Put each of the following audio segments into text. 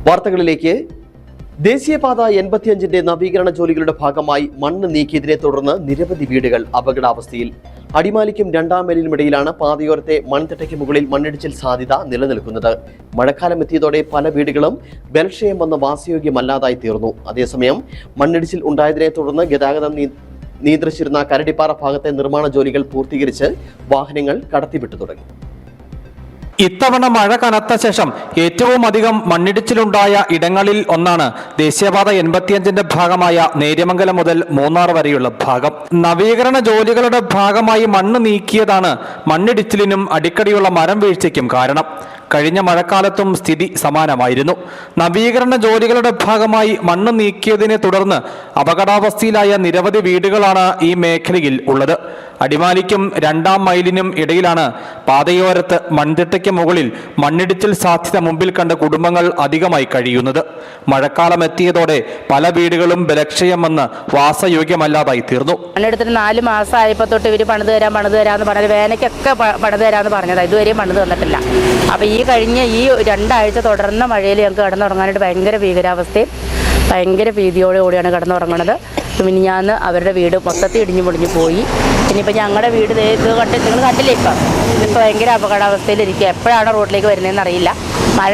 വാർത്തകളിലേക്ക്. ദേശീയപാത 85ന്റെ നവീകരണ ജോലികളുടെ ഭാഗമായി മണ്ണ് നീക്കിയതിനെ തുടർന്ന് നിരവധി വീടുകൾ അപകടാവസ്ഥയിൽ. അടിമാലിക്കും രണ്ടാം മൈലിനുമിടയിലാണ് പാതയോരത്തെ മൺതിട്ടയ്ക്ക് മുകളിൽ മണ്ണിടിച്ചിൽ സാധ്യത നിലനിൽക്കുന്നത്. മഴക്കാലം എത്തിയതോടെ പല വീടുകളും ബലക്ഷയം വന്ന് വാസയോഗ്യമല്ലാതായി തീർന്നു. അതേസമയം മണ്ണിടിച്ചിൽ ഉണ്ടായതിനെ തുടർന്ന് ഗതാഗതം നിയന്ത്രിച്ചിരുന്ന കരടിപ്പാറ ഭാഗത്തെ നിർമ്മാണ ജോലികൾ പൂർത്തീകരിച്ച് വാഹനങ്ങൾ കടത്തിവിട്ടു തുടങ്ങി. ഇത്തവണ മഴ കനത്ത ശേഷം ഏറ്റവും അധികം മണ്ണിടിച്ചിലുണ്ടായ ഇടങ്ങളിൽ ഒന്നാണ് ദേശീയപാത 85ന്റെ ഭാഗമായ നേര്യമംഗലം മുതൽ മൂന്നാർ വരെയുള്ള ഭാഗം. നവീകരണ ജോലികളുടെ ഭാഗമായി മണ്ണ് നീക്കിയതാണ് മണ്ണിടിച്ചിലിനും അടിക്കടിയുള്ള മരം വീഴ്ചയ്ക്കും കാരണം. കഴിഞ്ഞ മഴക്കാലത്തും സ്ഥിതി സമാനമായിരുന്നു. നവീകരണ ജോലികളുടെ ഭാഗമായി മണ്ണ് നീക്കിയതിനെ തുടർന്ന് അപകടാവസ്ഥയിലായ നിരവധി വീടുകളാണ് ഈ മേഖലയിൽ ഉള്ളത്. അടിമാലിക്കും രണ്ടാം മൈലിനും ഇടയിലാണ് പാതയോരത്ത് മൺതിട്ടയ്ക്ക് മുകളിൽ മണ്ണിടിച്ചിൽ സാധ്യത മുമ്പിൽ കണ്ട കുടുംബങ്ങൾ അധികമായി കഴിയുന്നത്. മഴക്കാലം എത്തിയതോടെ പല വീടുകളും ബലക്ഷയം വന്ന് വാസയോഗ്യമല്ലാതായി തീർന്നു. മണ്ണെടുത്തിട്ട് 4 മാസമായപ്പോൾ തൊട്ട് ഇവർ പണിത് തരാമെന്ന് പറഞ്ഞത്, വേനയ്ക്കൊക്കെ പണിത് തരാമെന്ന് പറഞ്ഞത് ഇതുവരെയും പണിത് തന്നിട്ടില്ല. അപ്പോൾ ഈ കഴിഞ്ഞ 2 ആഴ്ച തുടർന്ന മഴയിൽ ഞങ്ങൾക്ക് കിടന്നുറങ്ങാനായിട്ട് ഭയങ്കര ഭീകരാവസ്ഥയും ഭയങ്കര ഭീതിയോടുകൂടിയാണ് കിടന്നുറങ്ങുന്നത്. മിനിഞ്ഞാന്ന് അവരുടെ വീട് മൊത്തത്തിൽ ഇടിഞ്ഞു പൊളിഞ്ഞു പോയി. ഇനിയിപ്പോൾ ഞങ്ങളുടെ വീട് ഇത് കണ്ട് നിങ്ങൾ കണ്ടില്ലേ, ഇപ്പോൾ ഭയങ്കര അപകടാവസ്ഥയിലിരിക്കുക. എപ്പോഴാണ് റോഡിലേക്ക് വരുന്നതെന്ന് അറിയില്ല. മഴ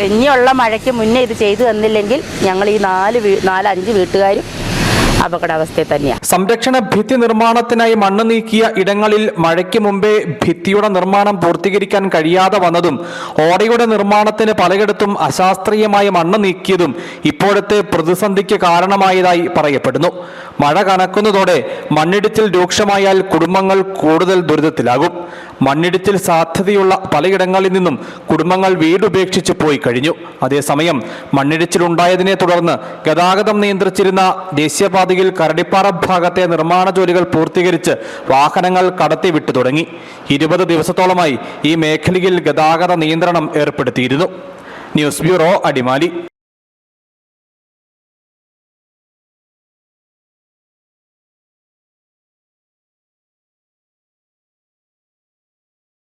ഇനിയുള്ള മഴയ്ക്ക് മുന്നേ ഇത് ചെയ്തു തന്നില്ലെങ്കിൽ ഞങ്ങൾ ഈ 4-5 വീട്ടുകാരും അപകടാവസ്ഥയിൽ തന്നെയാണ്. സംരക്ഷണ ഭിത്തി നിർമ്മാണത്തിനായി മണ്ണ് നീക്കിയ ഇടങ്ങളിൽ മഴയ്ക്ക് മുമ്പേ ഭിത്തിയുടെ നിർമ്മാണം പൂർത്തീകരിക്കാൻ കഴിയാതെ വന്നതും ഓടയുടെ നിർമ്മാണത്തിന് പലയിടത്തും അശാസ്ത്രീയമായ മണ്ണ് നീക്കിയതും ഇപ്പോഴത്തെ പ്രതിസന്ധിക്ക് കാരണമായതായി പറയപ്പെടുന്നു. മഴ കനക്കുന്നതോടെ മണ്ണിടിച്ചിൽ രൂക്ഷമായാൽ കുടുംബങ്ങൾ കൂടുതൽ ദുരിതത്തിലാകും. മണ്ണിടിച്ചിൽ സാധ്യതയുള്ള പലയിടങ്ങളിൽ നിന്നും കുടുംബങ്ങൾ വീടുപേക്ഷിച്ച് പോയി കഴിഞ്ഞു. അതേസമയം മണ്ണിടിച്ചിലുണ്ടായതിനെ തുടർന്ന് ഗതാഗതം നിയന്ത്രിച്ചിരുന്ന ദേശീയപാതയിൽ കരടിപ്പാറ ഭാഗത്തെ നിർമ്മാണ ജോലികൾ പൂർത്തീകരിച്ച് വാഹനങ്ങൾ കടത്തിവിട്ടു തുടങ്ങി. 20 ദിവസത്തോളമായി ഈ മേഖലയിൽ ഗതാഗത നിയന്ത്രണം ഏർപ്പെടുത്തിയിരുന്നു. News bureau, Adimali.